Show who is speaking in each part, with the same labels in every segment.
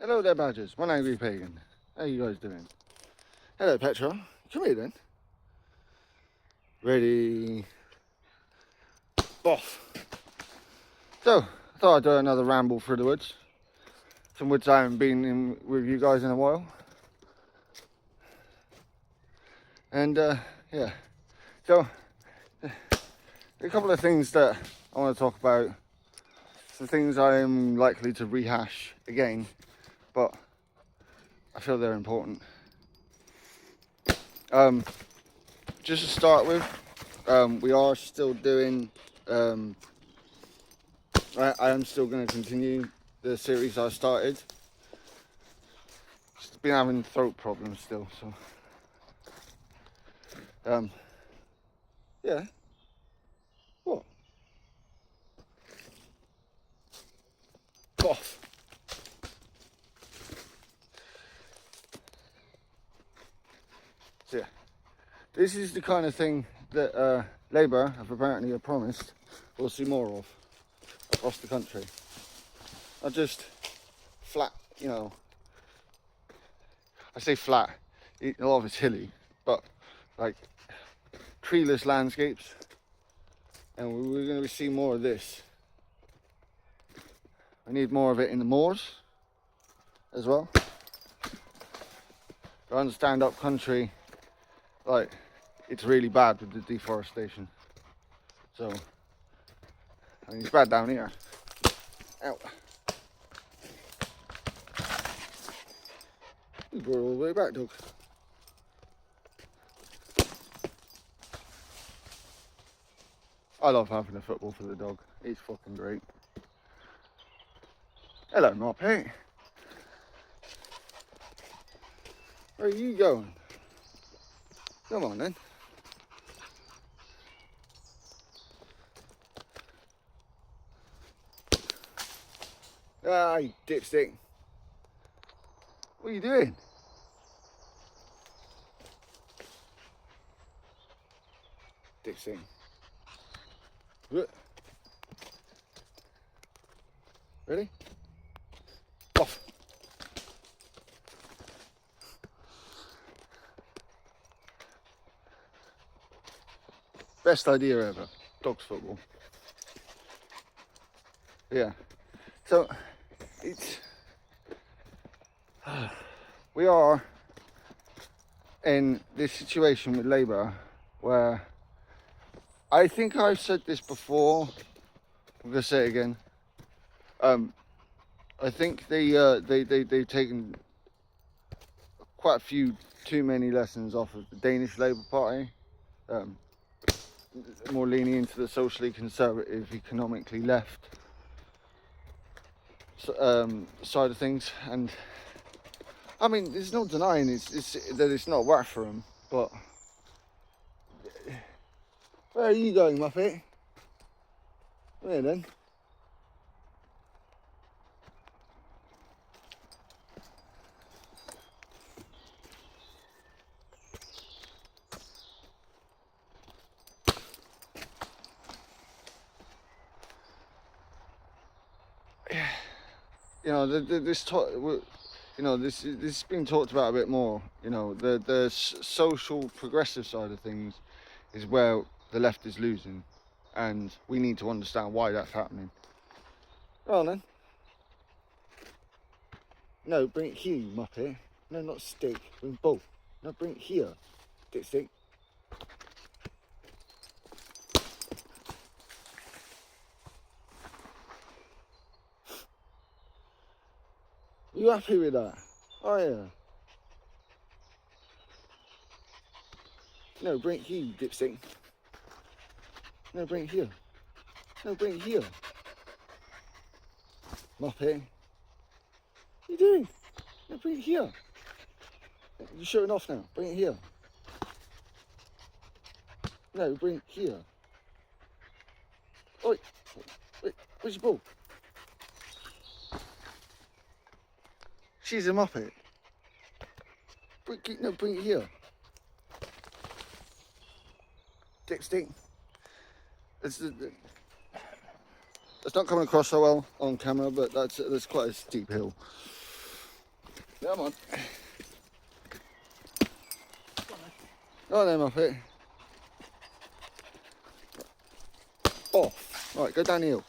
Speaker 1: Hello there, Badgers. One angry pagan. How you guys doing? Hello, Petra. Come here then. Ready. Off. So, I thought I'd do another ramble through the woods. Some woods I haven't been in with you guys in a while. And, yeah. So, a couple of things that I want to talk about. Some things I am likely to rehash again, but I feel they're important. Just to start with, we are still doing, I am still going to continue the series I started. Just been having throat problems still, so, yeah. What? Off. So, yeah. This is the kind of thing that Labour have apparently promised we'll see more of across the country. Not just flat, you know, I say flat, a lot of it's hilly, but like treeless landscapes, and we're going to see more of this. I need more of it in the moors as well. I understand up country, like, it's really bad with the deforestation. So, I mean, it's bad down here. Ow. You brought it all the way back, dog. I love having a football for the dog. It's fucking great. Hello, Moppy. Where are you going? Come on then. Ah, you dipstick. What are you doing? Dipstick. Look. Ready? Off. Best idea ever. Dogs football. Yeah. So it's we are in this situation with Labour where I think I've said this before. I'm gonna say it again. I think they've taken quite a few too many lessons off of the Danish Labour Party. More leaning into the socially conservative, economically left side of things, and I mean, there's no denying that it's not worked for them. But where are you going, Muppet? Where then? You know, this is being talked about a bit more. You know, the social progressive side of things is where the left is losing, and we need to understand why that's happening. Well then. No, bring it here, you Muppet. No, not stick. Bring both. No, bring it here, dipstick. You happy with that? Oh yeah. No, bring it here, you dipstick. No, bring it here. No, bring it here. Muppet. What are you doing? No, bring it here. You're showing off now. Bring it here. No, bring it here. Oi, wait, where's your ball? She's a Muppet. No, bring it here. Dipstick. It's not coming across so well on camera, but that's quite a steep hill. Come on. Oh, there, Muppet. Off. Right, go down the hill.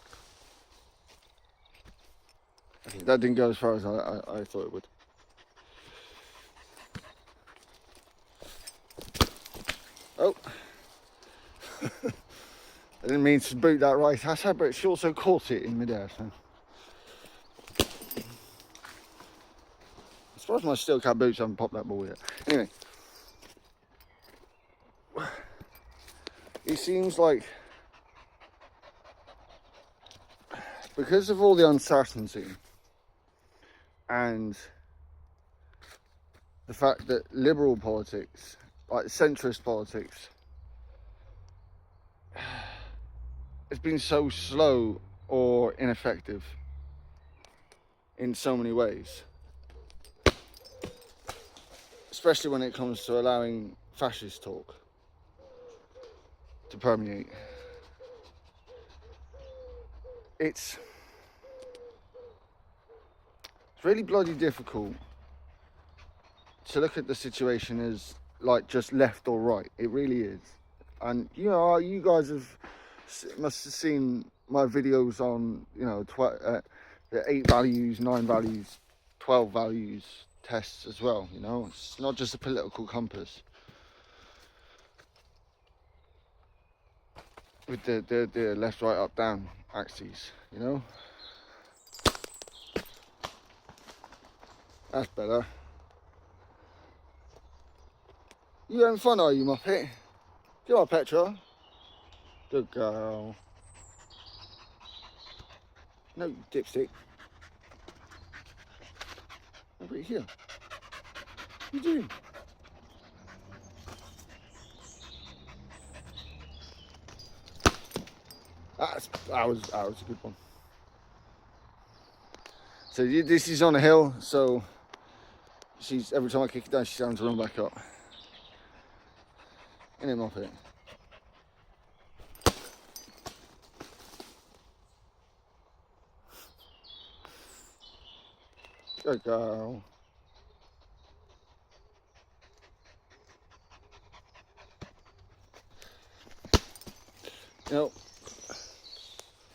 Speaker 1: Okay, that didn't go as far as I thought it would. Oh. I didn't mean to boot that right aside, but she also caught it in midair, so. I'm surprised my steel cap boots haven't popped that ball yet. Anyway. It seems like, because of all the uncertainty and the fact that liberal politics, like centrist politics, has been so slow or ineffective in so many ways, especially when it comes to allowing fascist talk to permeate. It's really bloody difficult to look at the situation as like just left or right. It really is. And you know, you guys must have seen my videos on, you know, the 8 values, 9 values, 12 values tests as well. You know, it's not just a political compass with the left, right, up, down axes. You know, that's better. You having fun, are you, Muppet? Come on, Petra. Good girl. No, you dipstick. Over here. What are you doing? That was a good one. So this is on a hill, so every time I kick it down, she's starting to run back up. In him off it. Good girl. You know,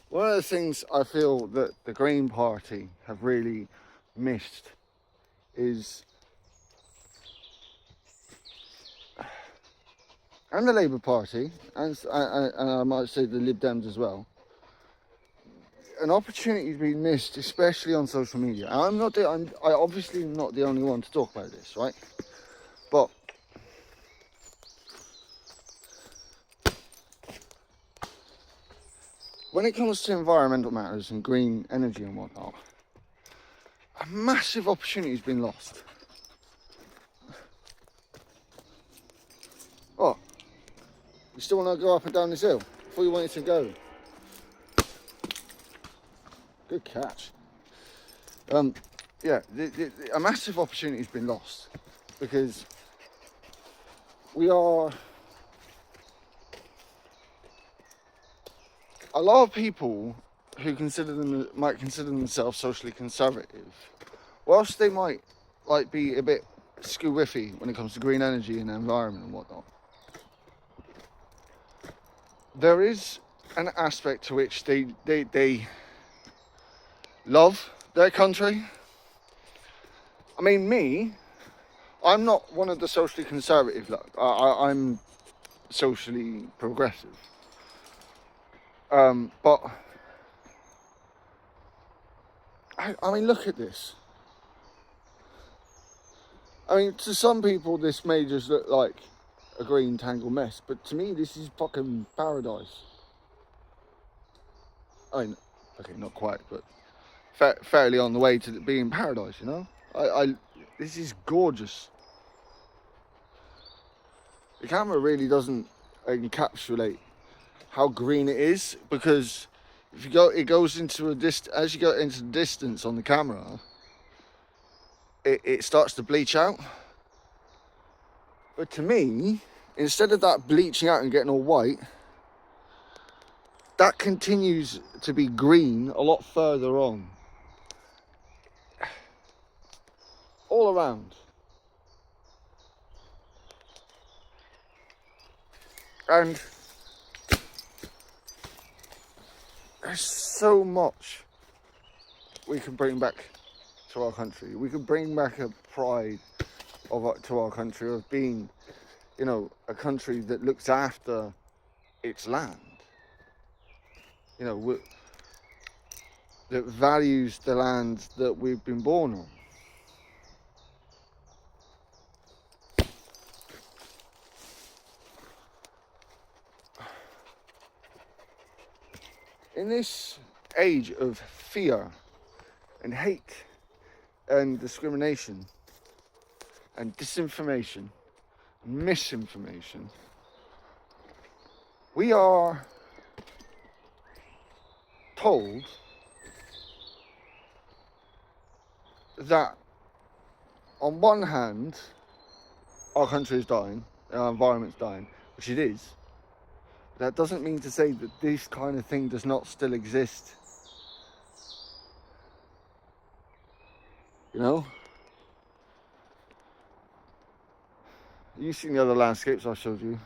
Speaker 1: one of the things I feel that the Green Party have really missed is, and the Labour Party, and I might say the Lib Dems as well, an opportunity has been missed, especially on social media. And I obviously am not the only one to talk about this, right? But when it comes to environmental matters and green energy and whatnot, a massive opportunity has been lost. Oh, you still want to go up and down this hill? I thought you wanted to go. Good catch. Yeah, a massive opportunity has been lost because we are. A lot of people who might consider themselves socially conservative, whilst they might like be a bit screw-whiffy when it comes to green energy and the environment and whatnot, there is an aspect to which they love their country. I mean, I'm not one of the socially conservative. I'm socially progressive. But I mean, look at this. I mean, to some people, this may just look like a green tangled mess, but to me, this is fucking paradise. I mean, okay, not quite, but fairly on the way to being paradise, you know? This is gorgeous. The camera really doesn't encapsulate how green it is, because if you go, it goes into as you go into the distance on the camera, it starts to bleach out. But to me, instead of that bleaching out and getting all white, that continues to be green a lot further on. All all around. And there's so much we can bring back to our country. We can bring back a pride to our country of being, a country that looks after its land. That values the land that we've been born on. In this age of fear and hate and discrimination and disinformation and misinformation, we are told that on one hand our country is dying, our environment's dying, which it is. That doesn't mean to say that this kind of thing does not still exist. You've seen the other landscapes I showed you.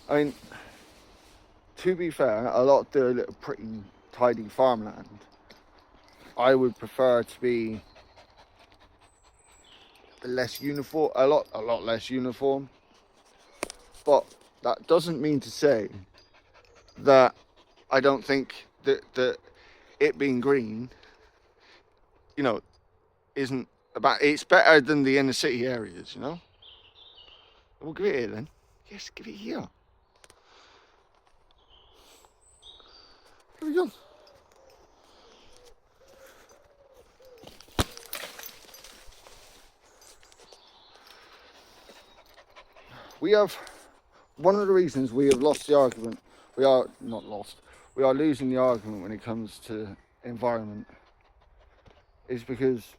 Speaker 1: I mean, to be fair, a lot do a little pretty tidy farmland. I would prefer to be less uniform, a lot less uniform. But that doesn't mean to say that I don't think that it being green, isn't about. It's better than the inner city areas, We'll give it here then. Yes, give it here. There we go. We have, one of the reasons we have lost the argument, we are losing the argument when it comes to environment, is because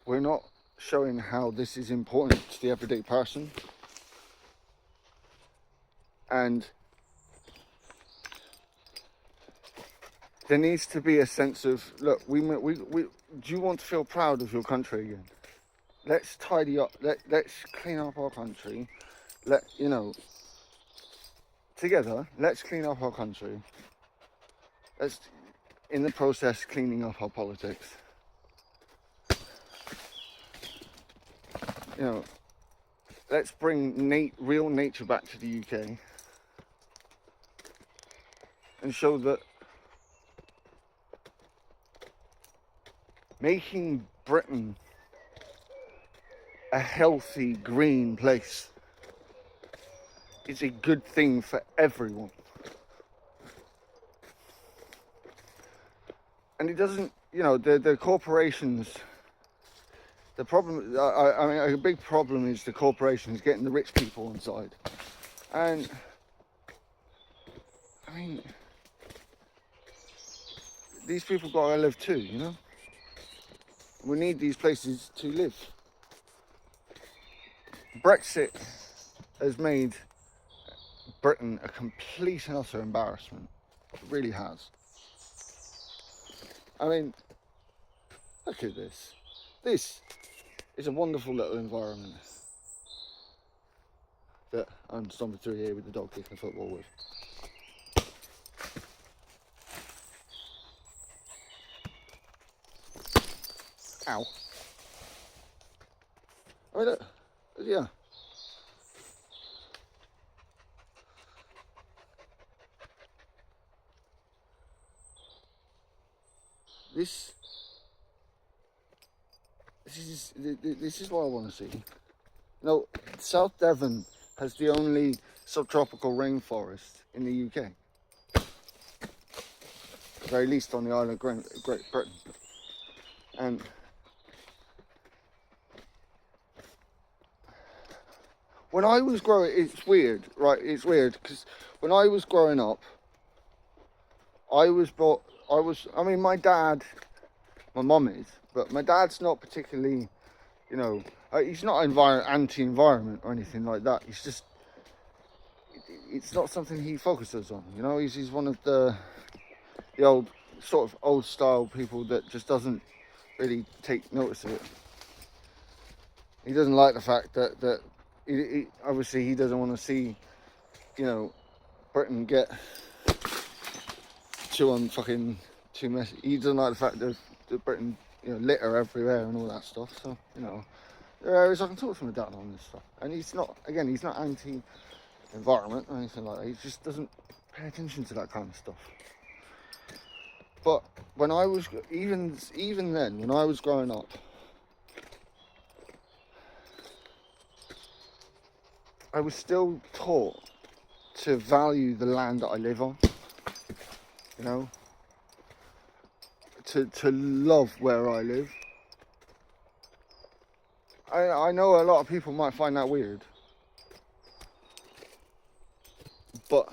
Speaker 1: we're not showing how this is important to the everyday person. And there needs to be a sense of, look, do you want to feel proud of your country again? Let's tidy up, let's clean up our country. Together, let's clean up our country. Let's, in the process, cleaning up our politics. Let's bring real nature back to the UK and show that making Britain a healthy, green place is a good thing for everyone. And it doesn't, the corporations, the problem, a big problem is the corporations getting the rich people on side. And, these people gotta live too, We need these places to live. Brexit has made Britain a complete and utter embarrassment. It really has. Look at this. This is a wonderful little environment that I'm stomping through here with the dog kicking the football with. Ow. Look. Yeah. This is what I want to see. South Devon has the only subtropical rainforest in the UK. At the very least on the island of Great Britain. And when I was growing, it's weird, right? It's weird because when I was growing up, my dad, my mum is, but my dad's not particularly, he's not anti-environment or anything like that. He's just, it's not something he focuses on, He's one of the old sort of old style people that just doesn't really take notice of it. He doesn't like the fact that obviously he doesn't want to see, you know, Britain get too messy. He doesn't like the fact that Britain, you know, litter everywhere and all that stuff. So, you know, there are areas I can talk to my dad on this stuff. And he's not anti-environment or anything like that. He just doesn't pay attention to that kind of stuff. But when I was, even then, when I was growing up, I was still taught to value the land that I live on, you know, to love where I live. I know a lot of people might find that weird, but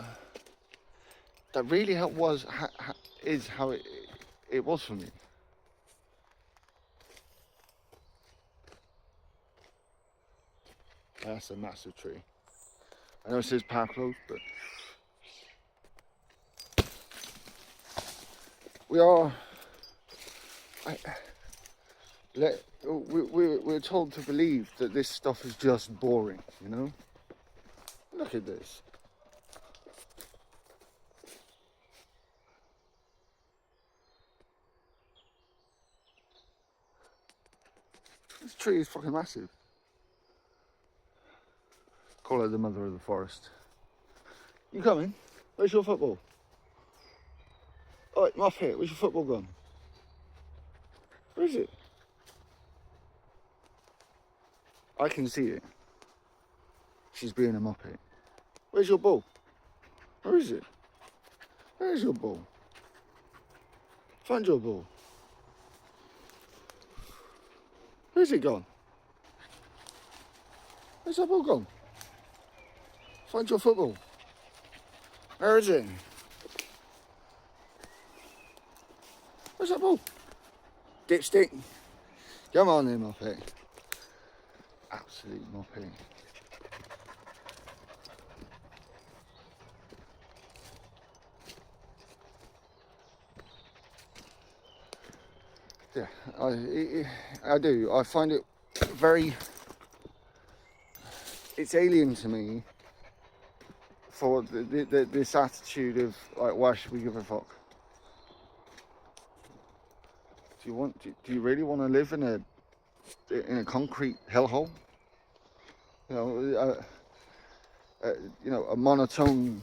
Speaker 1: that really is how it was for me. That's a massive tree. I know it says park closed, but we're told to believe that this stuff is just boring, you know? Look at this. This tree is fucking massive. Call her the mother of the forest. You coming? Where's your football? Alright, Muff here. Where's your football gone? Where is it? I can see it. She's being a muppet. Where's your ball? Where is it? Where's your ball? Find your ball. Where's it gone? Where's that ball gone? Find your football. Where is it? Where's that ball? Dipstick. Come on then, Muppet. Absolute Muppet. Yeah, I do. I find it very... It's alien to me for this attitude of, like, why should we give a fuck? Do you really want to live in a concrete hellhole? You know, a monocolored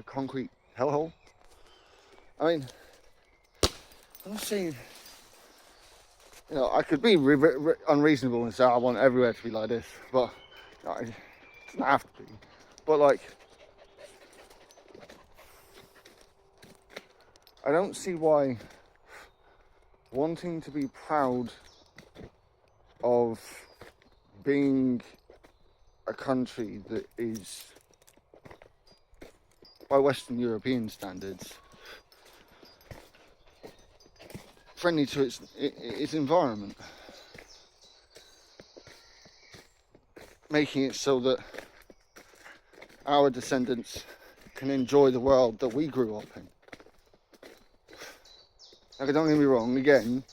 Speaker 1: concrete hellhole. I mean, I'm not saying, you know, I could be unreasonable and say I want everywhere to be like this, but you know, it doesn't have to be. But like, I don't see why wanting to be proud of being a country that is, by Western European standards, friendly to its environment, making it so that our descendants can enjoy the world that we grew up in. Now, don't get me wrong, again,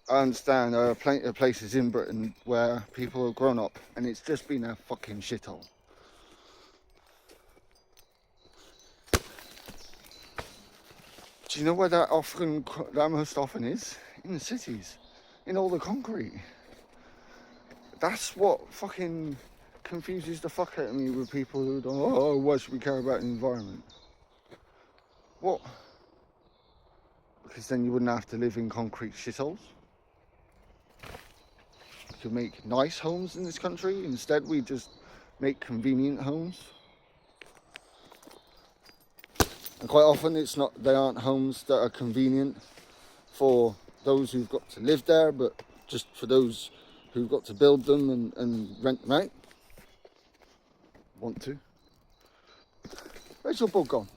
Speaker 1: I understand there are plenty of places in Britain where people have grown up and it's just been a fucking shithole. Do you know where that most often is? In the cities, in all the concrete. That's what fucking confuses the fuck out of me with people who don't, oh, why should we care about the environment? What? Because then you wouldn't have to live in concrete shitholes. We could make nice homes in this country. Instead, we just make convenient homes. And quite often, they aren't homes that are convenient for those who've got to live there, but just for those who've got to build them and rent them out. Want to. Where's your ball gone?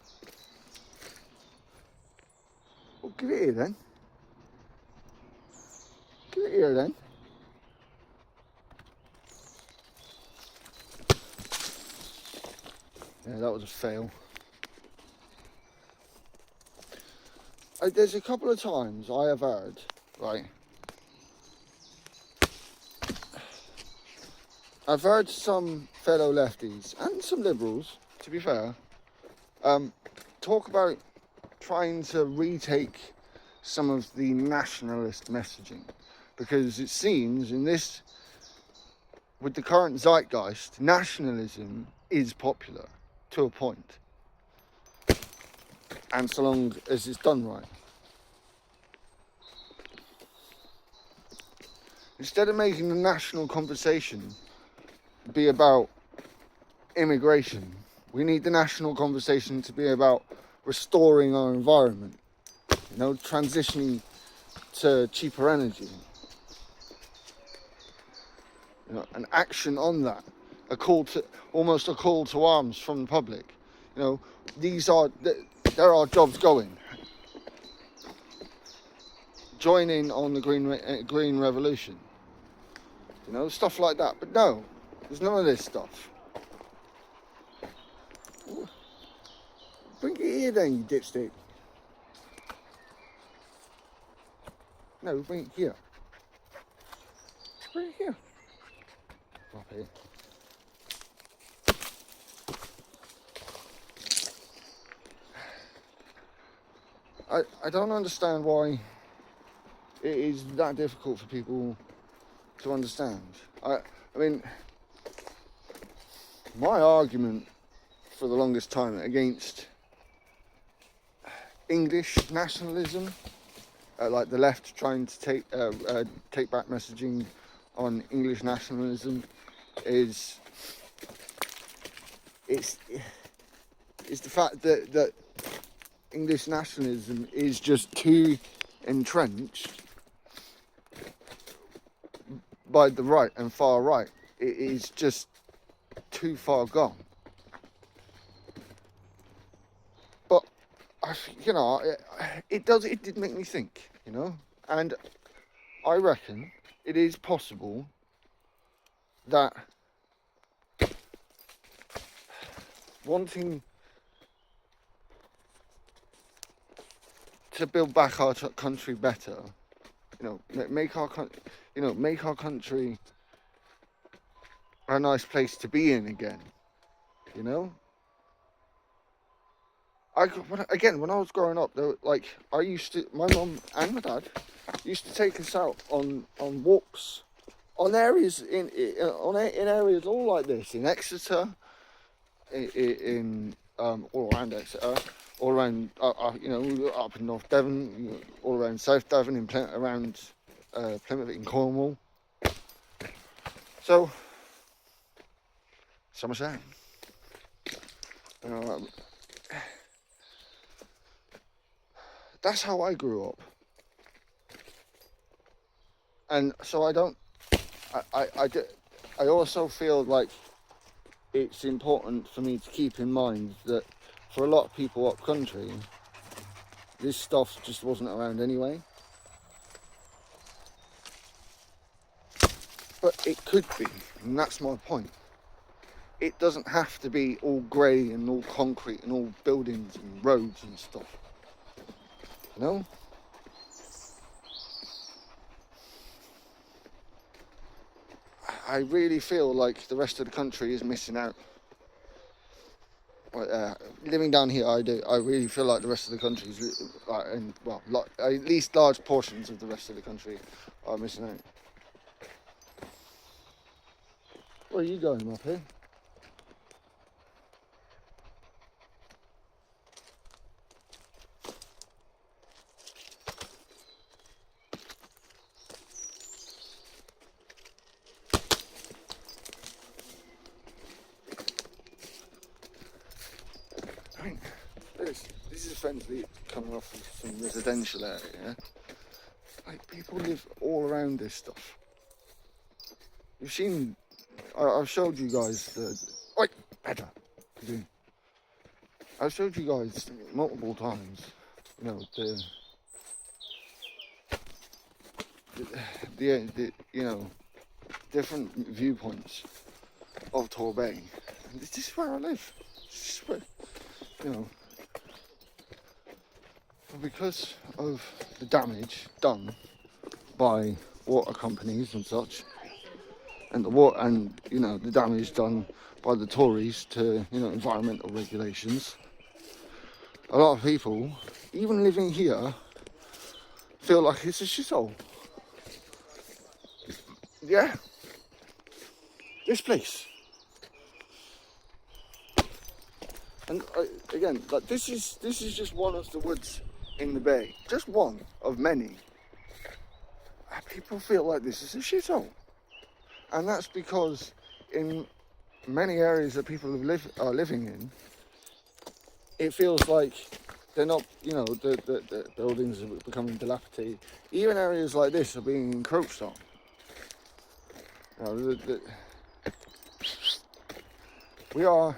Speaker 1: Well, give it here then. Give it here then. Yeah, that was a fail. there's a couple of times I have heard, right, I've heard some fellow lefties and some liberals, to be fair, talk about trying to retake some of the nationalist messaging, because it seems in this, with the current zeitgeist, nationalism is popular to a point, and so long as it's done right. Instead of making the national conversation be about immigration, we need the national conversation to be about restoring our environment, transitioning to cheaper energy, an action on that, almost a call to arms from the public. There are jobs going. Join in on the green revolution, stuff like that. But no, there's none of this stuff. Bring it here then, you dipstick. No, bring it here. Bring it here. Up here. I don't understand why it is that difficult for people to understand. I mean, my argument for the longest time against English nationalism, like the left trying to take back messaging on English nationalism, is the fact that English nationalism is just too entrenched by the right and far right. It is just too far gone. But it did make me think, and I reckon it is possible that wanting to build back our country better, make our country a nice place to be in again, when I was growing up, my mum and my dad used to take us out on walks, on areas in areas all like this, in Exeter, in all around Exeter, all around up in North Devon, all around South Devon, around Plymouth in Cornwall. So, Somerset. That's how I grew up, and so I also feel like it's important for me to keep in mind that for a lot of people up country, this stuff just wasn't around anyway. But it could be, and that's my point. It doesn't have to be all grey and all concrete and all buildings and roads and stuff. I really feel like the rest of the country is missing out. Living down here, I do. I really feel like the rest of the country is, at least large portions of the rest of the country are missing out. Where are you going up here? This is essentially coming off of some residential area. Like, people live all around this stuff. You've seen, I've showed you guys Oi, Pedro, what are you doing? I've showed you guys multiple times, the different viewpoints of Torbay. And this is where I live. This is where, because of the damage done by water companies and such, and the damage done by the Tories to environmental regulations, a lot of people, even living here, feel like it's a shithole. Yeah, this place. And again, like this is just one of the woods in the bay, just one of many. People feel like this is a shithole, and that's because in many areas that people are living in, it feels like they're not, the buildings are becoming dilapidated. Even areas like this are being encroached on. We are.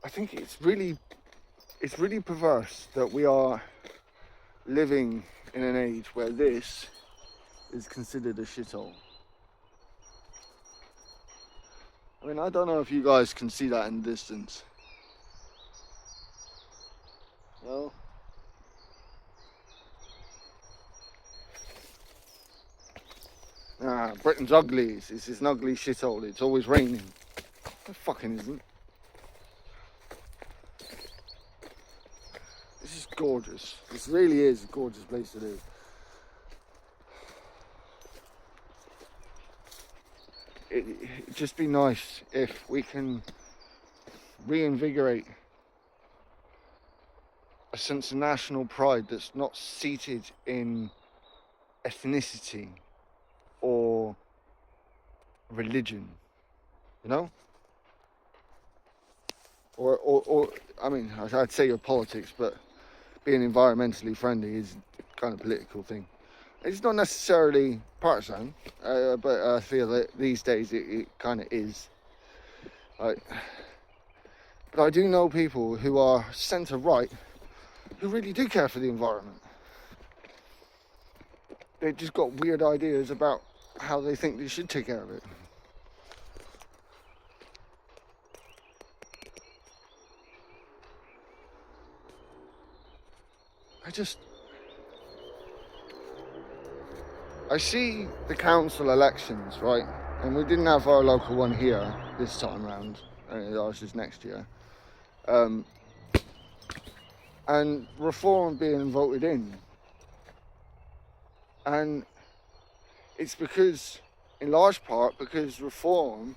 Speaker 1: I think it's really perverse that we are living in an age where this is considered a shithole. I mean, I don't know if you guys can see that in the distance. No? Britain's ugly. It's an ugly shithole. It's always raining. It fucking isn't. This is gorgeous. This really is a gorgeous place to live. It'd just be nice if we can reinvigorate a sense of national pride that's not seated in ethnicity or religion, or I mean, I'd say your politics, but being environmentally friendly is kind of a political thing. It's not necessarily partisan, but I feel that these days it kind of is. But I do know people who are centre-right who really do care for the environment. They've just got weird ideas about how they think they should take care of it. I see the council elections, right? And we didn't have our local one here this time round. Ours is next year. And reform being voted in. And it's in large part, because reform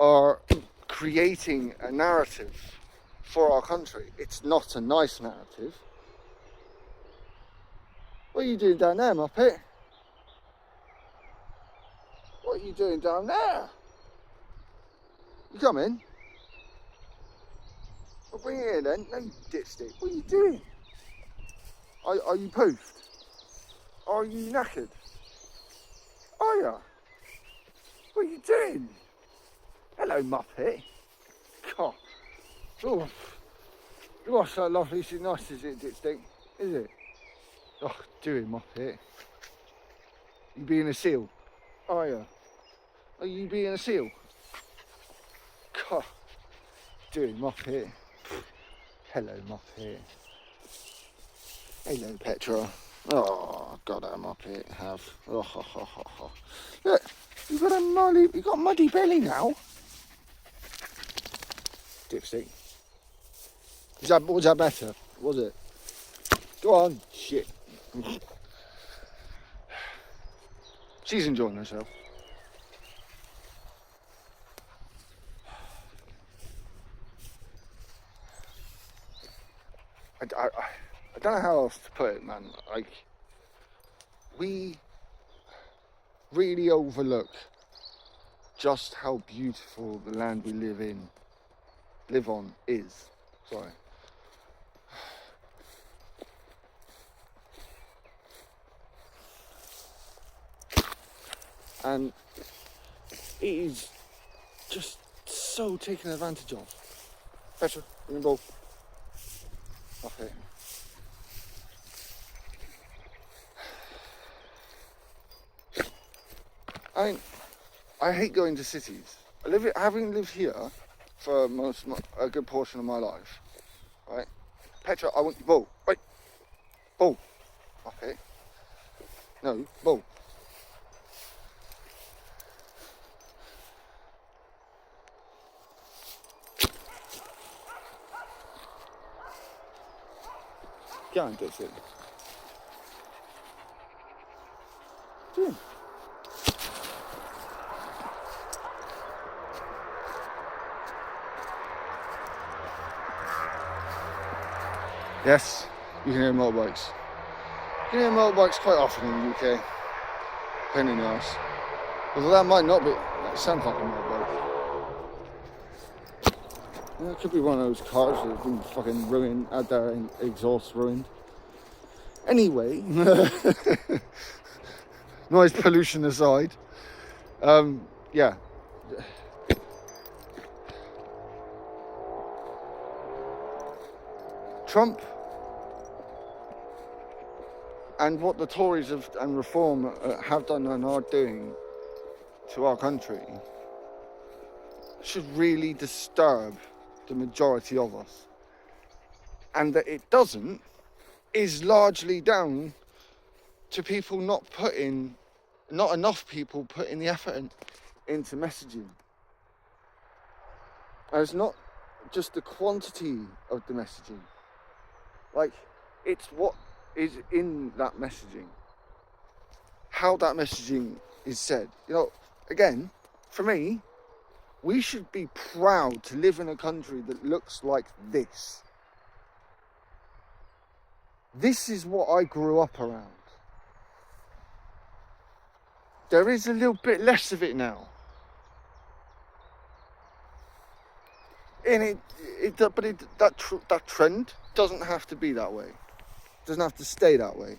Speaker 1: are creating a narrative for our country. It's not a nice narrative. What are you doing down there, Muppet? What are you doing down there? You coming? I'll bring it in then. No, you dipstick. What are you doing? Are you poofed? Are you knackered? Are you? What are you doing? Hello, Muppet. God. Oh, you are so lovely. It's nice, is it, dipstick? Is it? Oh, doing Muppet. You being a seal? Are you? Are you being a seal? God. Doing Muppet. Hello, Muppet. Hello, Petra. Oh, God, that Muppet have. Oh, ho, ho, ho, ho. Look, you got a muddy belly now. Dipstick. Was that better? Was it? Go on. Shit. She's enjoying herself. I don't know how else to put it, man. Like, we really overlook just how beautiful the land we live on is. Sorry. And it is just so taken advantage of. Petra, you can go. Okay. I hate going to cities. Having lived here for a good portion of my life, right? Petra, I want you ball, right? Ball. Okay. No, ball. Get on, Dixie. Doing. Yes, you can hear motorbikes. You can hear motorbikes quite often in the UK. Pain in the arse. Although that might not be. That sounds like a motorbike. Yeah, it could be one of those cars that have been fucking ruined, had their exhaust ruined. Anyway, noise pollution aside, yeah. Trump and what the Tories and Reform have done and are doing to our country should really disturb the majority of us. And that it doesn't is largely down to people not enough people putting the effort into messaging. And it's not just the quantity of the messaging. Like, it's what is in that messaging. How that messaging is said. You know, again, for me, we should be proud to live in a country that looks like this. This is what I grew up around. There is a little bit less of it now. And that trend doesn't have to be that way. It doesn't have to stay that way.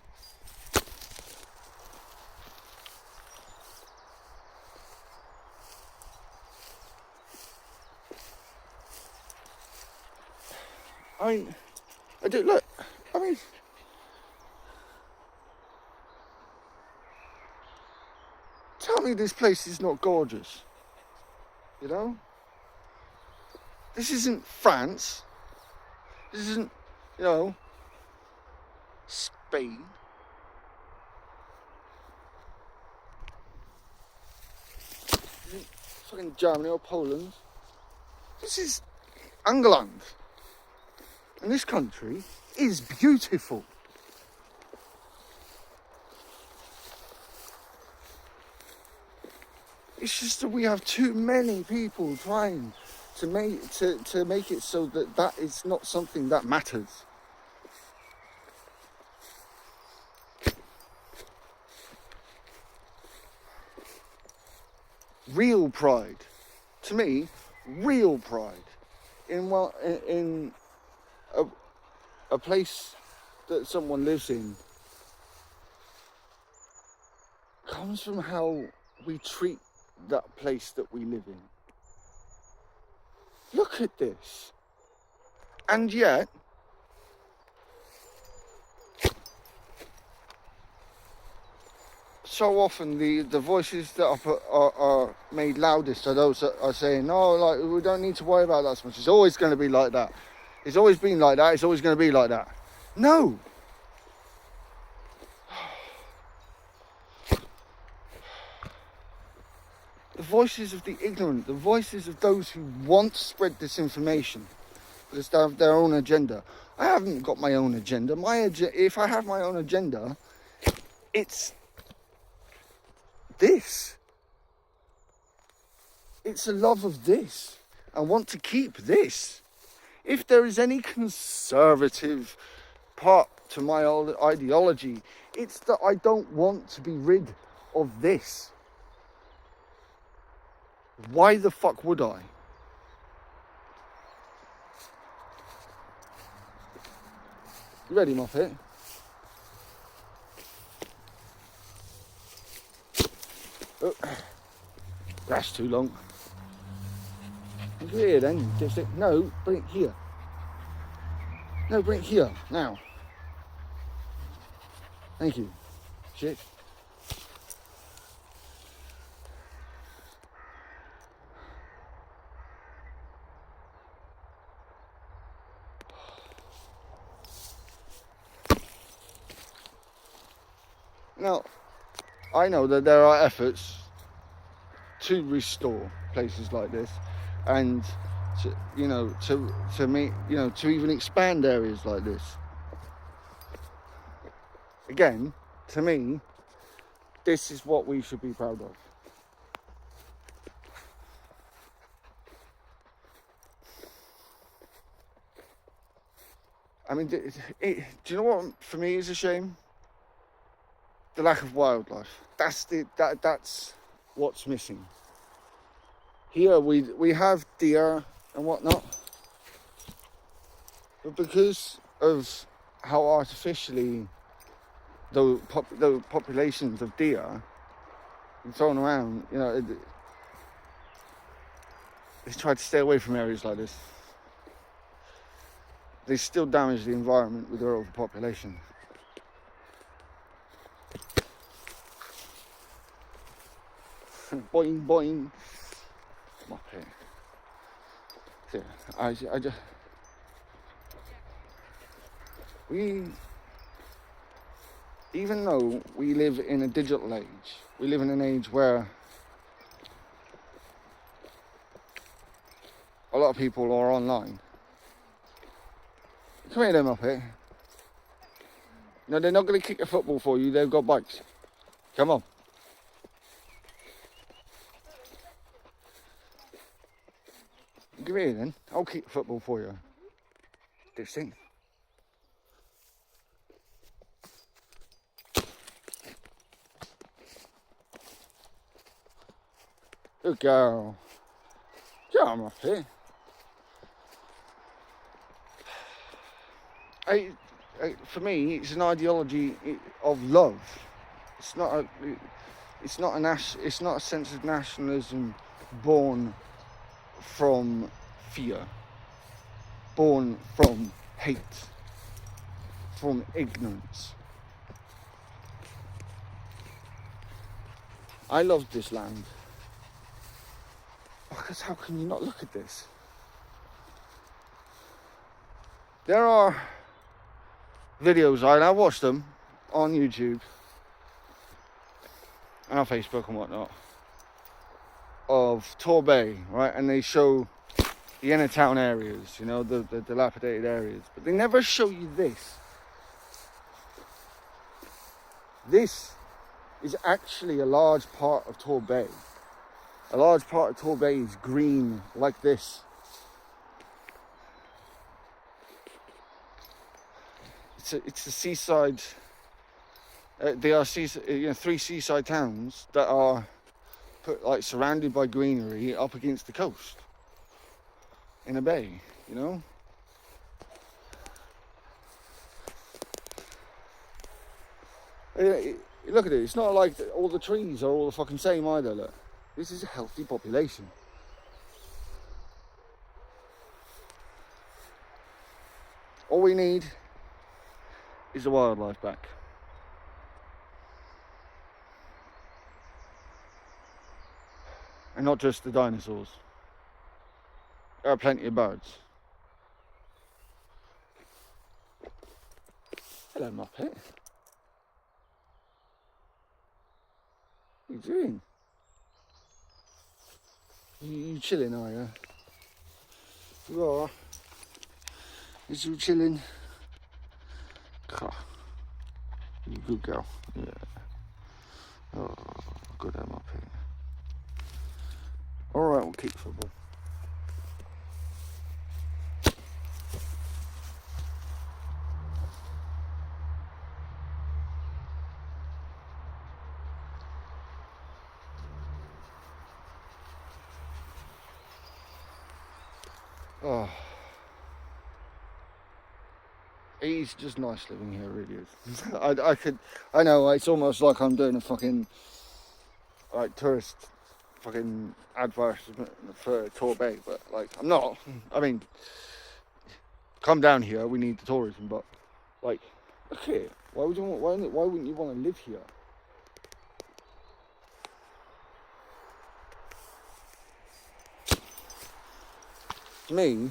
Speaker 1: I do, look, tell me this place is not gorgeous, you know? This isn't France, this isn't, you know, Spain. This isn't fucking Germany or Poland. This is England. And this country is beautiful. It's just that we have too many people trying to make it so that is not something that matters. Real pride, to me, real pride in a place that someone lives in comes from how we treat that place that we live in. Look at this. And yet, so often the voices that are made loudest are those that are saying, no, like, we don't need to worry about that so much. It's always going to be like that. It's always been like that. It's always going to be like that. No. The voices of the ignorant, the voices of those who want to spread this information because they have their own agenda. I haven't got my own agenda. If I have my own agenda, it's this. It's a love of this. I want to keep this. If there is any conservative part to my ideology, it's that I don't want to be rid of this. Why the fuck would I? You ready, Muppet? Oh, that's too long. Here then, dipstick. No, bring it here. No, bring it here, now. Thank you. Shit. Now, I know that there are efforts to restore places like this, and to make, to even expand areas like this. Again, to me, this is what we should be proud of. I mean, do you know what for me is a shame? The lack of wildlife. That's what's missing. Here we have deer and whatnot, but because of how artificially the populations of deer are thrown around, they try to stay away from areas like this. They still damage the environment with their overpopulation. Boing, boing. Come up here. So, even though we live in a digital age, we live in an age where a lot of people are online. Come here, them up here. No, they're not going to kick a football for you. They've got bikes. Come on. Come here then. I'll kick the football for you. This thing. Good girl. Come up here. For me, it's an ideology of love. It's not a sense of nationalism born from fear, born from hate, from ignorance. I love this land. Because how can you not look at this? There are videos, I watch them on YouTube and on Facebook and whatnot, of Torbay, right? And they show the inner town areas, the dilapidated areas. But they never show you this. This is actually a large part of Torbay. A large part of Torbay is green like this. It's a seaside. They are three seaside towns that are surrounded by greenery up against the coast in a bay. Look at it. It's not like all the trees are all the fucking same either. Look, this is a healthy population. All we need is the wildlife back. And not just the dinosaurs. There are plenty of birds. Hello, Muppet. What are you doing? You chilling, are you? You are. Is you chilling? You good girl. Yeah. Oh, good, I'm up here. Alright, we'll keep football. Oh. It's just nice living here, really is. I know, it's almost like I'm doing a fucking, tourist fucking advertisement for Torbay, but, I'm not. I mean, come down here, we need the tourism, but, look here, why wouldn't you want to live here? To me,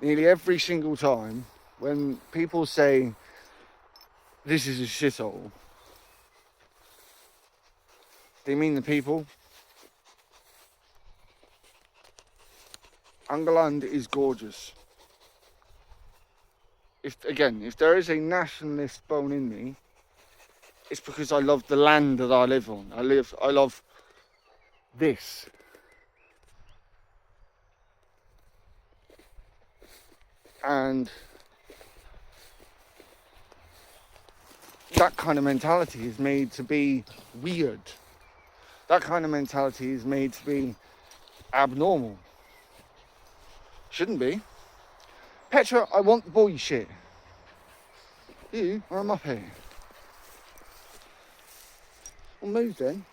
Speaker 1: nearly every single time when people say this is a shithole, They mean the people. Angoland is gorgeous. If there is a nationalist bone in me, it's because I love the land that I live on. I love this. And that kind of mentality is made to be weird. That kind of mentality is made to be abnormal. Shouldn't be. Petra, I want the boy shit. You are a muppet. Well, move then.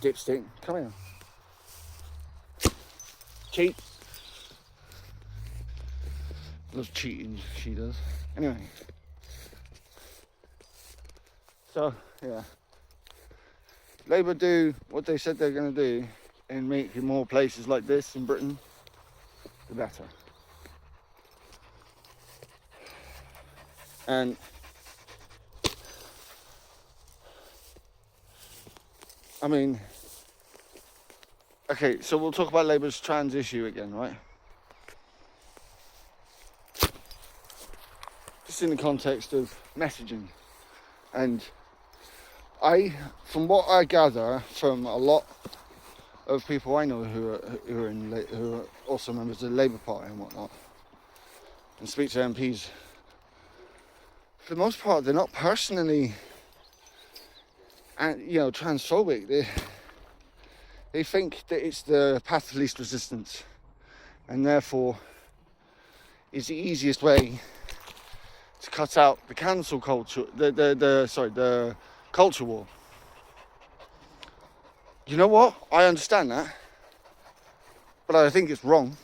Speaker 1: Dipstick, come here. Cheat. Loves cheating, she does. Anyway. So, yeah. Labour do what they said they're going to do and making more places like this in Britain, the better. And I mean, okay, so we'll talk about Labour's trans issue again, right? Just in the context of messaging. And from what I gather from a lot of people I know who are also members of the Labour Party and whatnot, and speak to MPs, for the most part, they're not personally, transphobic. They think that it's the path of least resistance, and therefore is the easiest way to cut out the cancel culture, the culture war. You know what? I understand that, but I think it's wrong.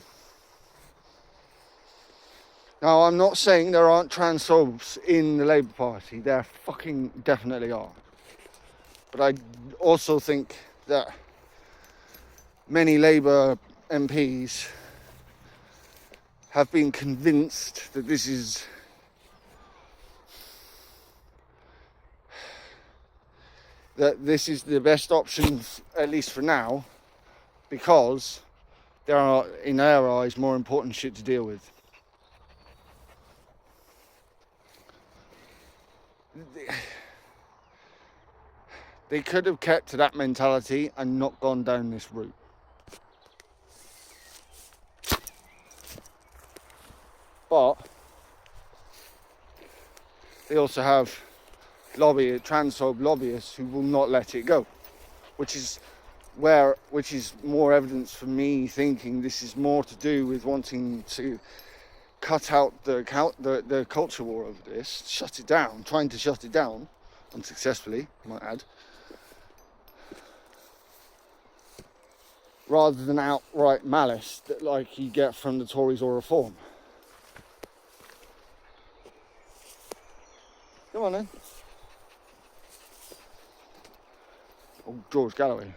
Speaker 1: Now, I'm not saying there aren't transphobes in the Labour Party. There fucking definitely are. But I also think that many Labour MPs have been convinced that this is the best option, at least for now, because there are, in their eyes, more important shit to deal with. They could have kept to that mentality and not gone down this route. But they also have transphobe lobbyists who will not let it go, which is more evidence for me thinking this is more to do with wanting to cut out the culture war over this, trying to shut it down, unsuccessfully, I might add, rather than outright malice that like you get from the Tories or Reform. Come on then. Oh, George Galloway.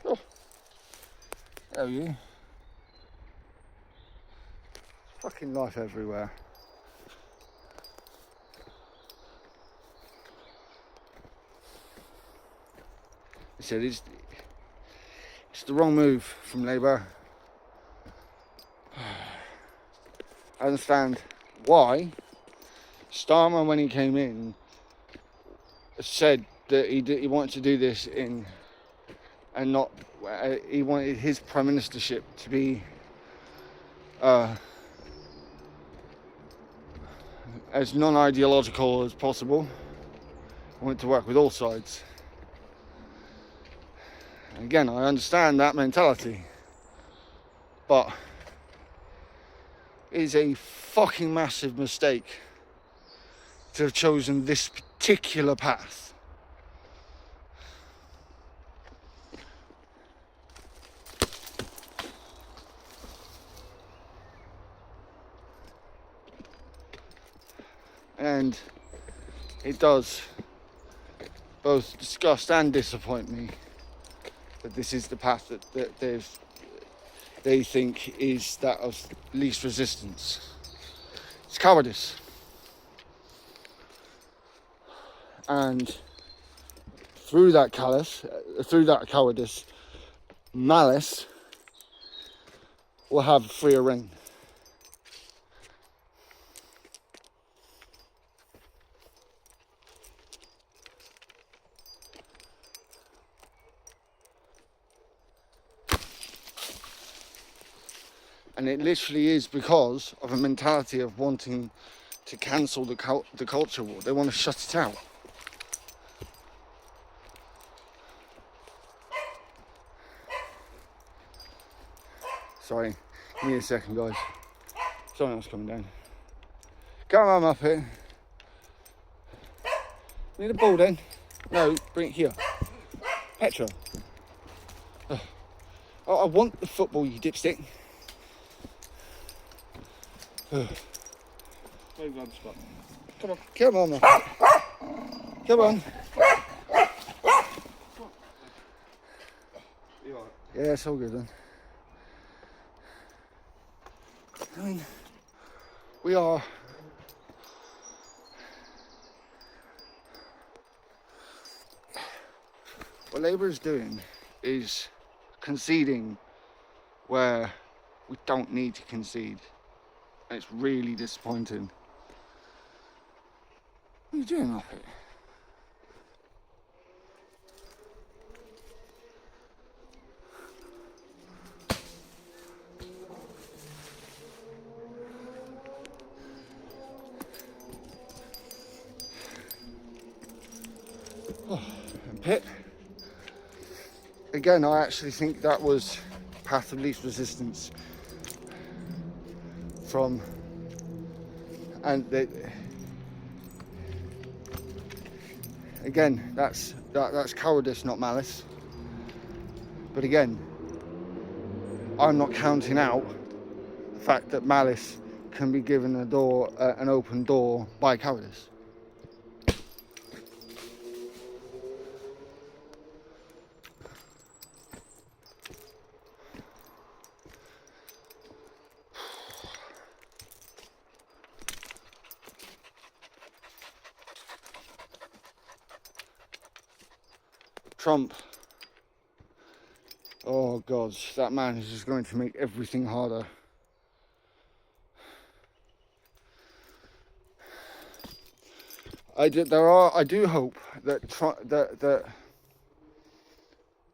Speaker 1: Oh, there you. Fucking life everywhere. I said it's the wrong move from Labour. I understand why. Starmer, when he came in, said that he wanted to do this he wanted his prime ministership to be as non-ideological as possible. He wanted to work with all sides. And again, I understand that mentality, but it is a fucking massive mistake to have chosen this particular path. And it does both disgust and disappoint me that this is the path that they think is that of least resistance. It's cowardice. And through that cowardice, Malice will have freer reign. And it literally is because of a mentality of wanting to cancel the culture war. They want to shut it out. Sorry, give me a second, guys. Someone else coming down. Come on, up here. Need a ball then? No, bring it here. Petra. Oh, I want the football, you dipstick. Come on, come on, man. Come on. Yeah, it's all good then. I mean, we are what Labour is doing is conceding where we don't need to concede. And it's really disappointing. What are you doing up here? Oh, and Pit. Again, I actually think that was path of least resistance from, and again, that's cowardice, not malice. But again, I'm not counting out the fact that malice can be given an open door by cowardice. Trump, oh God, that man is just going to make everything harder. I do hope that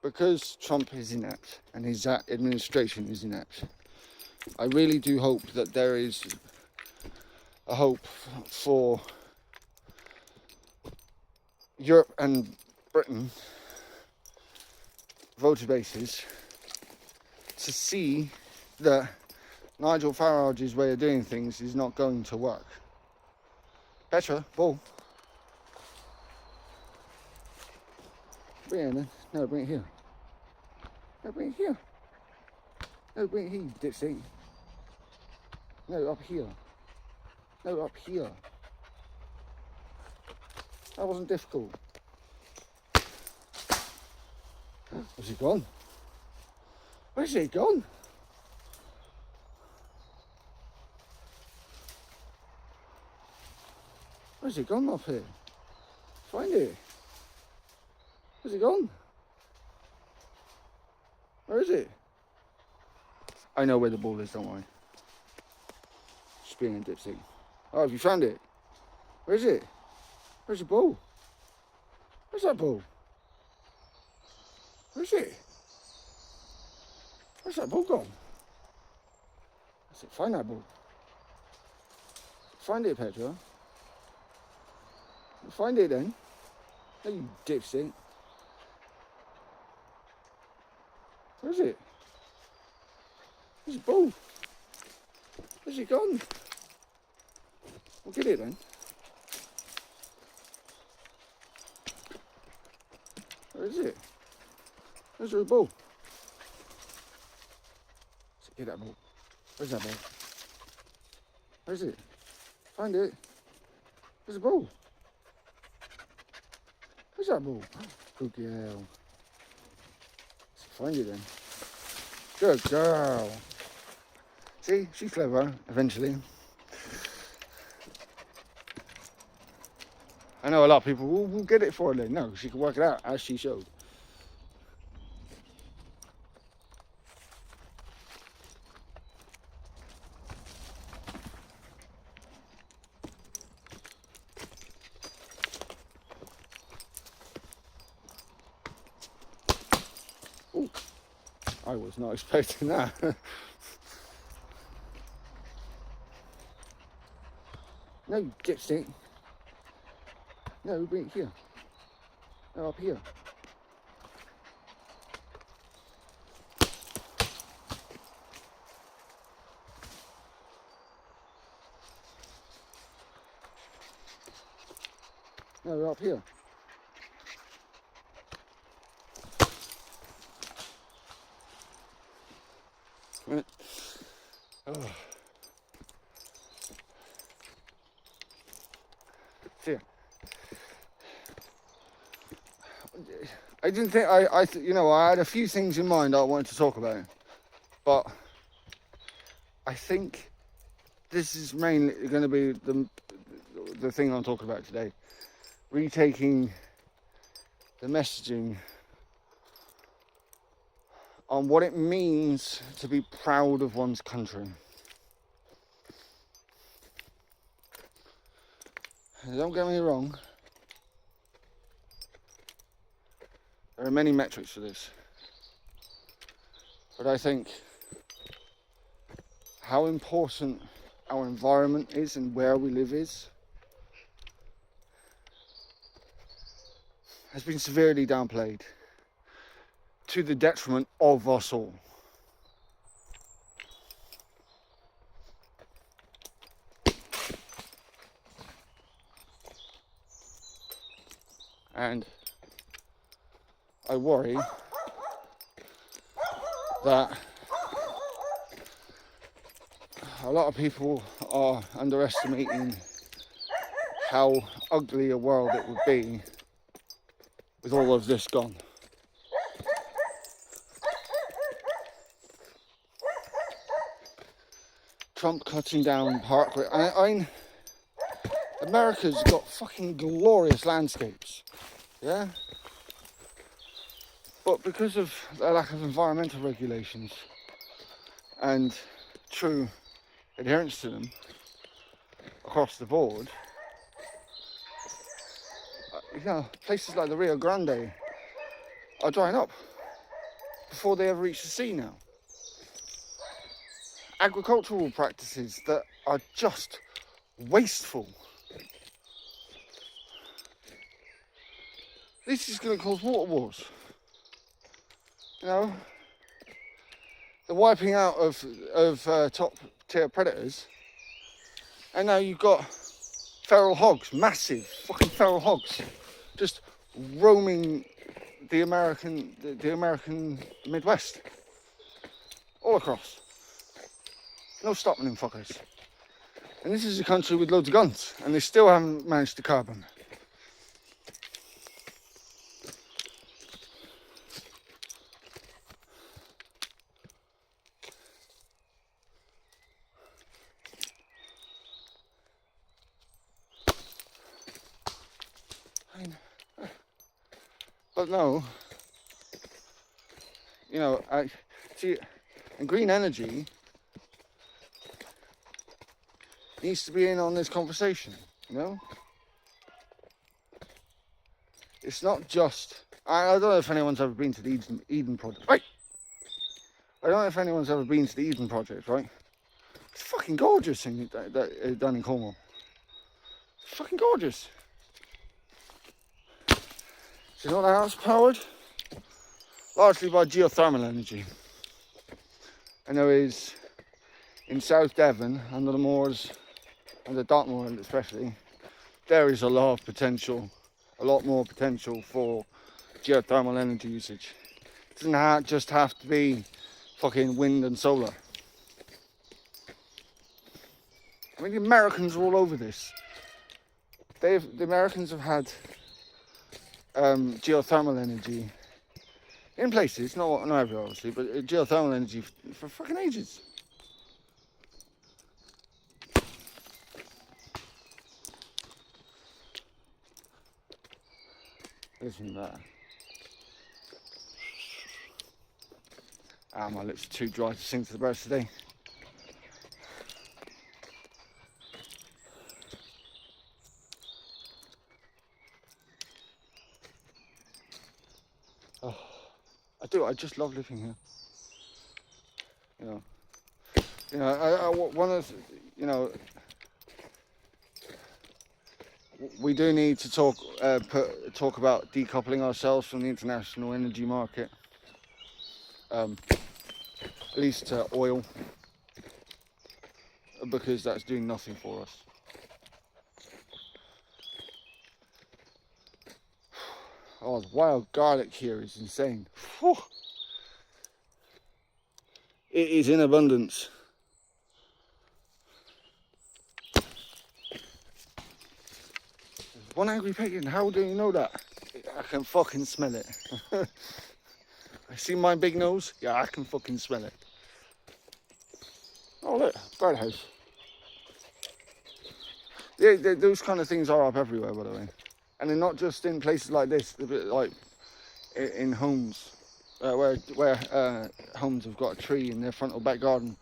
Speaker 1: because Trump is inept and his administration is inept, I really do hope that there is a hope for Europe and Britain voter bases to see that Nigel Farage's way of doing things is not going to work. Petra, ball. Bring it in then. No, bring it here. No, bring it here. No, bring it here, you dipstick. No, up here. No, up here. That wasn't difficult. Where's he gone? Where's he gone? Where's he gone up here? Find it. Where's he gone? Where is it? I know where the ball is, don't worry. Just being a dipstick. Oh, have you found it? Where is it? Where's the ball? Where's that ball? Where is it? Where's that ball gone? I said, find that ball. Find it, Petra. Find it then. No, you dipstick. Where is it? Where's the ball? Where's it gone? We'll get it then. Where is it? Where's the ball? Get that ball. Where's that ball? Where is it? Find it. Where's the ball? Where's that ball? Good girl. Find it then. Good girl. See, she's clever eventually. I know a lot of people, we'll get it for her then. No, she can work it out as she showed. Ooh, I was not expecting that. No, you dipstick. No, bring it here. No, up here. No, up here. Right. Oh. Here. I didn't think I had a few things in mind I wanted to talk about, but I think this is mainly going to be the thing I'm talking about today. Retaking the messaging on what it means to be proud of one's country. And don't get me wrong, there are many metrics for this, but I think how important our environment is and where we live has been severely downplayed to the detriment of us all. And I worry that a lot of people are underestimating how ugly a world it would be with all of this gone. Trump cutting down parkway. America's got fucking glorious landscapes, yeah? But because of the lack of environmental regulations and true adherence to them across the board, places like the Rio Grande are drying up before they ever reach the sea now. Agricultural practices that are just wasteful. This is going to cause water wars. The wiping out of top tier predators, and now you've got feral hogs, massive fucking feral hogs, just roaming the American Midwest, all across. No stopping them fuckers. And this is a country with loads of guns, and they still haven't managed to curb them. But no, I see, and green energy needs to be in on this conversation, It's not just, I don't know if anyone's ever been to the Eden Project, right? I don't know if anyone's ever been to the Eden Project, right? It's fucking gorgeous thing that done in Cornwall. It's fucking gorgeous. Do you know how it's powered? Largely by geothermal energy. And there is, in South Devon, under the moors, and the Dartmoor especially, there is a lot more potential for geothermal energy usage. It doesn't just have to be fucking wind and solar. I mean, the Americans are all over this. The Americans have had geothermal energy in places, not everywhere obviously, but geothermal energy for fucking ages. Listen to that. Ah, my lips are too dry to sing to the birds today. Oh, I just love living here. One of, we do need to talk about decoupling ourselves from the international energy market, at least oil, because that's doing nothing for us. Oh, the wild garlic here is insane. Whew. It is in abundance. One angry pagan, how do you know that? I can fucking smell it. I see my big nose? Yeah, I can fucking smell it. Oh look, birdhouse. Yeah, those kind of things are up everywhere, by the way. And they're not just in places like this, they're like in homes, where homes have got a tree in their front or back garden.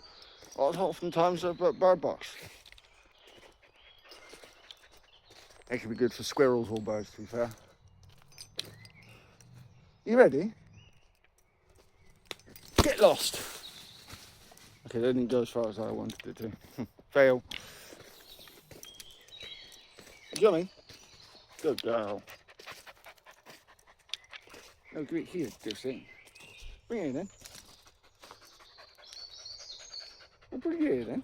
Speaker 1: Oftentimes a bird box. It can be good for squirrels or birds, to be fair. You ready? Get lost! Okay, that didn't go as far as I wanted it to. Fail. You got me? Good girl. No, give it here, this thing. Bring it in then. I'll bring it here then.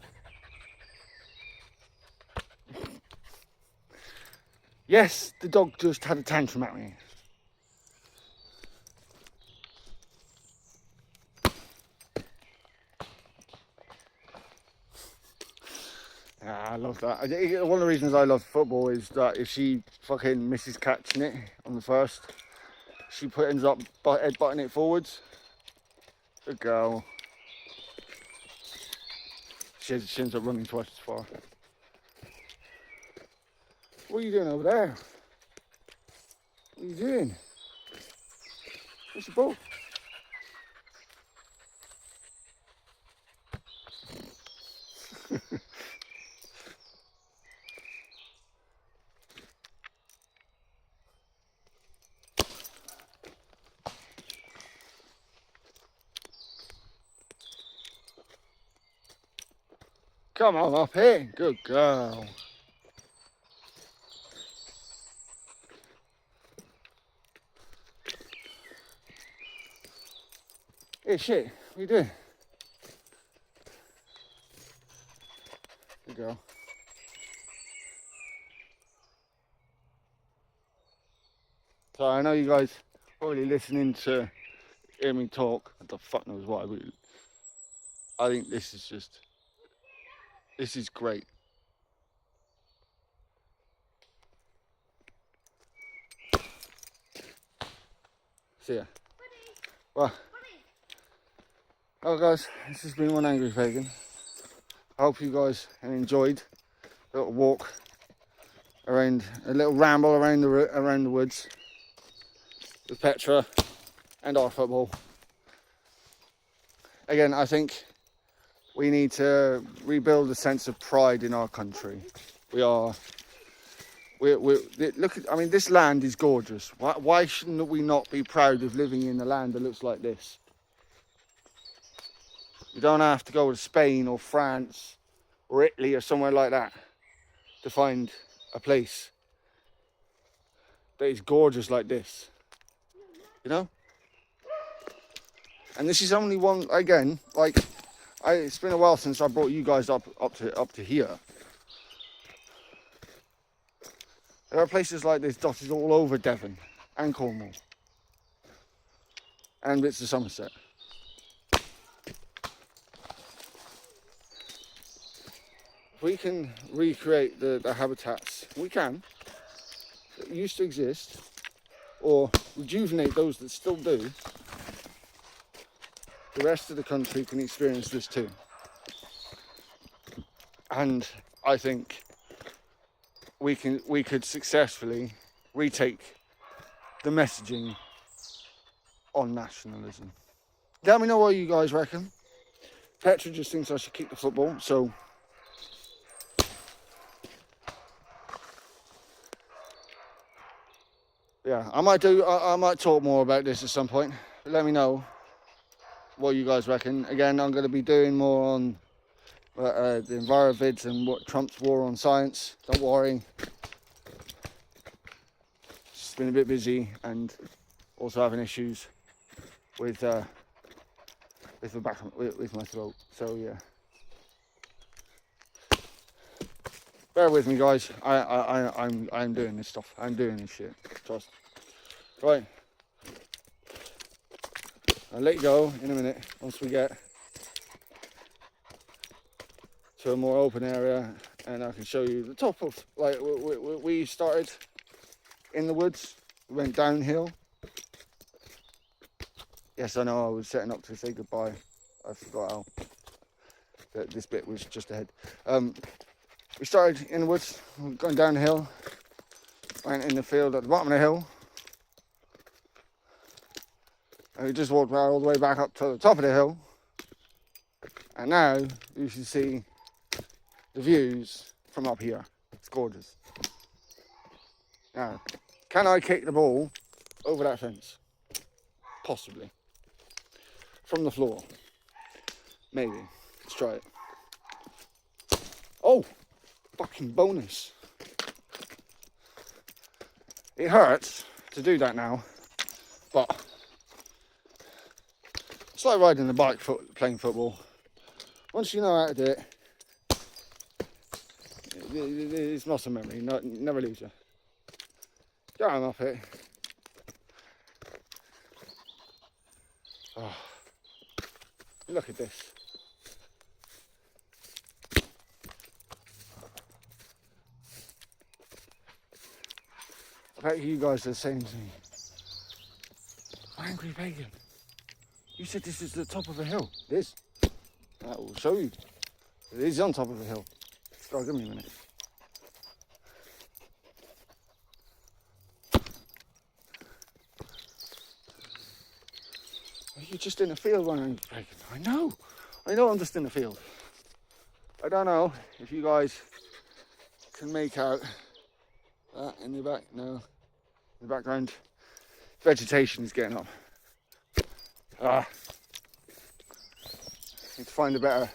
Speaker 1: Yes, the dog just had a tantrum at me. I love that. One of the reasons I love football is that if she fucking misses catching it on the first, she ends up headbutting it forwards. Good girl. She ends up running twice as far. What are you doing over there? What are you doing? What's the ball? Come on up here. Good girl. Hey, shit. What are you doing? Good girl. So I know you guys probably listening to hear me talk. I don't fuck knows why, but I think this is great. See ya. Well, guys, this has been one angry pagan. I hope you guys enjoyed a little walk around, a little ramble around the woods with Petra and our football. Again, I think we need to rebuild a sense of pride in our country. Look at, I mean, this land is gorgeous. Why shouldn't we not be proud of living in a land that looks like this? You don't have to go to Spain or France or Italy or somewhere like that to find a place that is gorgeous like this, you know? And this is only one, again, like, it's been a while since I brought you guys up to here. There are places like this dotted all over Devon and Cornwall and bits of Somerset. If we can recreate the habitats, that used to exist, or rejuvenate those that still do, the rest of the country can experience this too. And I think we could successfully retake the messaging on nationalism. Let me know what you guys reckon. Petra just thinks I should keep the football, so yeah, I might talk more about this at some point. Let me know what you guys reckon. Again, I'm going to be doing more on the envirovids and what Trump's war on science. Don't worry. It's been a bit busy and also having issues with my throat. So yeah, bear with me, guys. I'm doing this stuff. I'm doing this shit. Trust. Right. I'll let you go in a minute once we get to a more open area, and I can show you the top of, like, we started in the woods, we went downhill. Yes, I know I was setting up to say goodbye. I forgot how that this bit was just ahead. We started in the woods, going down the hill, went in the field at the bottom of the hill, and we just walked all the way back up to the top of the hill, and now you can see the views from up here. It's gorgeous. Now, can I kick the ball over that fence? Possibly. From the floor. Maybe. Let's try it. Oh! Fucking bonus. It hurts to do that now, but it's like riding a bike, playing football. Once you know how to do it, it's muscle memory. Never leaves you. Get on up it. Oh, look at this. I bet you guys are saying to me, angry pagan, you said this is the top of a hill. It is. I will show you. It is on top of a hill. Go, give me a minute. You're just in a field when I'm breaking. I know I'm just in a field. I don't know if you guys can make out that in the back. No, in the background, vegetation is getting up. Need to find a better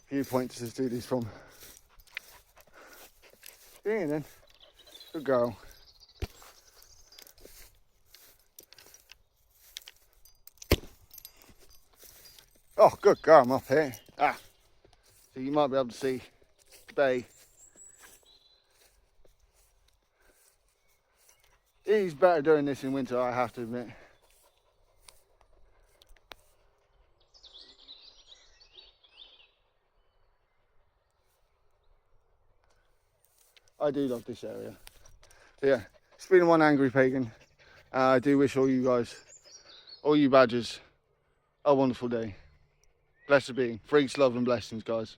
Speaker 1: viewpoint to do this from. Get in then. Good girl. Oh, good girl, I'm up here. So you might be able to see the bay. It is better doing this in winter, I have to admit. I do love this area. So yeah, it's been one angry pagan. I do wish all you guys, all you badgers, a wonderful day. Blessed be. Freaks, love and blessings, guys.